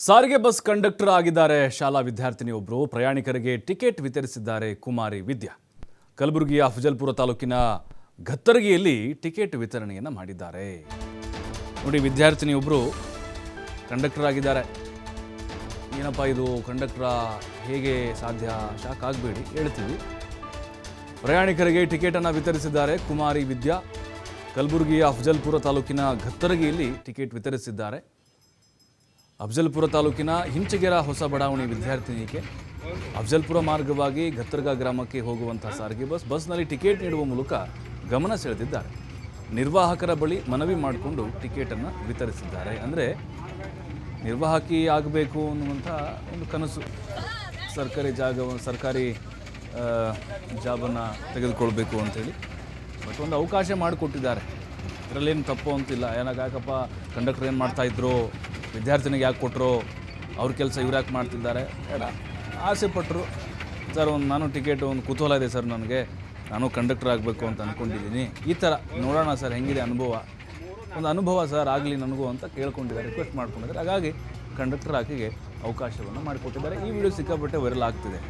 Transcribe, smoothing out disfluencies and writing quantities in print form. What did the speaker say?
ಸಾರಿಗೆ bus conductor ಆಗಿದ್ದಾರೆ ಶಾಲಾ ವಿದ್ಯಾರ್ಥಿನಿಯೊಬ್ಬರು ಪ್ರಯಾಣಿಕರಿಗೆ ಟಿಕೆಟ್ ವಿತರಿಸಿದ್ದಾರೆ ಕುಮಾರಿ ವಿದ್ಯಾ. ಕಲಬುರಗಿಯ ಅಫಜಲ್ಪುರ ತಾಲೂಕಿನ ಘತ್ತರಗಿಯಲ್ಲಿ ಟಿಕೆಟ್ ವಿತರಣೆಯನ್ನು ಮಾಡಿದ್ದಾರೆ. ನೋಡಿ, ವಿದ್ಯಾರ್ಥಿನಿಯೊಬ್ಬರು ಕಂಡಕ್ಟರ್ ಆಗಿದ್ದಾರೆ. ಏನಪ್ಪ ಇದು ಕಂಡಕ್ಟರ್ ಹೇಗೆ ಸಾಧ್ಯ? ಶಾಕ್ ಆಗಬೇಡಿ, ಹೇಳ್ತೀವಿ. ಪ್ರಯಾಣಿಕರಿಗೆ ಟಿಕೆಟನ್ನು ವಿತರಿಸಿದ್ದಾರೆ ಕುಮಾರಿ ವಿದ್ಯಾ. ಕಲಬುರಗಿಯ ಅಫಜಲ್ಪುರ ತಾಲೂಕಿನ ಘತ್ತರಗಿಯಲ್ಲಿ ಟಿಕೆಟ್ ವಿತರಿಸಿದ್ದಾರೆ. ಅಫಜಲ್ಪುರ ತಾಲೂಕಿನ ಹಿಂಚಗೆರ ಹೊಸ ಬಡಾವಣೆ ವಿದ್ಯಾರ್ಥಿನಿಗೆ ಅಫಜಲ್ಪುರ ಮಾರ್ಗವಾಗಿ ಘತ್ತರ್ಗಾ ಗ್ರಾಮಕ್ಕೆ ಹೋಗುವಂತಹ ಸಾರಿಗೆ ಬಸ್ನಲ್ಲಿ ಟಿಕೆಟ್ ನೀಡುವ ಮೂಲಕ ಗಮನ ಸೆಳೆದಿದ್ದಾರೆ. ನಿರ್ವಾಹಕರ ಬಳಿ ಮನವಿ ಮಾಡಿಕೊಂಡು ಟಿಕೆಟನ್ನು ವಿತರಿಸಿದ್ದಾರೆ. ಅಂದರೆ ನಿರ್ವಾಹಕಿ ಆಗಬೇಕು ಅನ್ನುವಂಥ ಒಂದು ಕನಸು, ಸರ್ಕಾರಿ ಜಾಬನ್ನು ತೆಗೆದುಕೊಳ್ಬೇಕು ಅಂಥೇಳಿ. ಬಟ್ ಒಂದು ಅವಕಾಶ ಮಾಡಿಕೊಟ್ಟಿದ್ದಾರೆ. ಇದರಲ್ಲೇನು ತಪ್ಪು ಅಂತಿಲ್ಲ. ಯಾಕಪ್ಪ ಕಂಡಕ್ಟರ್ ಏನು ಮಾಡ್ತಾಯಿದ್ರು, ವಿದ್ಯಾರ್ಥಿನಿಗೆ ಯಾಕೆ ಕೊಟ್ಟರು, ಅವ್ರ ಕೆಲಸ ಇವ್ರು ಯಾಕೆ ಮಾಡ್ತಿದ್ದಾರೆ, ಬೇಡ. ಆಸೆ ಪಟ್ಟರು ಸರ್, ನಾನು ಟಿಕೆಟ್ ಒಂದು ಕುತೂಹಲ ಇದೆ ಸರ್, ನನಗೆ ನಾನು ಕಂಡಕ್ಟರ್ ಆಗಬೇಕು ಅಂತ ಅಂದ್ಕೊಂಡಿದ್ದೀನಿ, ಈ ಥರ ನೋಡೋಣ ಸರ್ ಹೆಂಗಿದೆ ಒಂದು ಅನುಭವ ಸರ್ ಆಗಲಿ ನನಗೂ ಅಂತ ಕೇಳ್ಕೊಂಡಿದ್ದಾರೆ, ರಿಕ್ವೆಸ್ಟ್ ಮಾಡ್ಕೊಂಡಿದ್ದಾರೆ. ಹಾಗಾಗಿ ಕಂಡಕ್ಟರ್ ಆಕೆಗೆ ಅವಕಾಶವನ್ನು ಮಾಡಿಕೊಟ್ಟಿದ್ದಾರೆ. ಈ ವಿಡಿಯೋ ಸಿಕ್ಕಾಪಟ್ಟೆ ವೈರಲ್ ಆಗ್ತಿದೆ.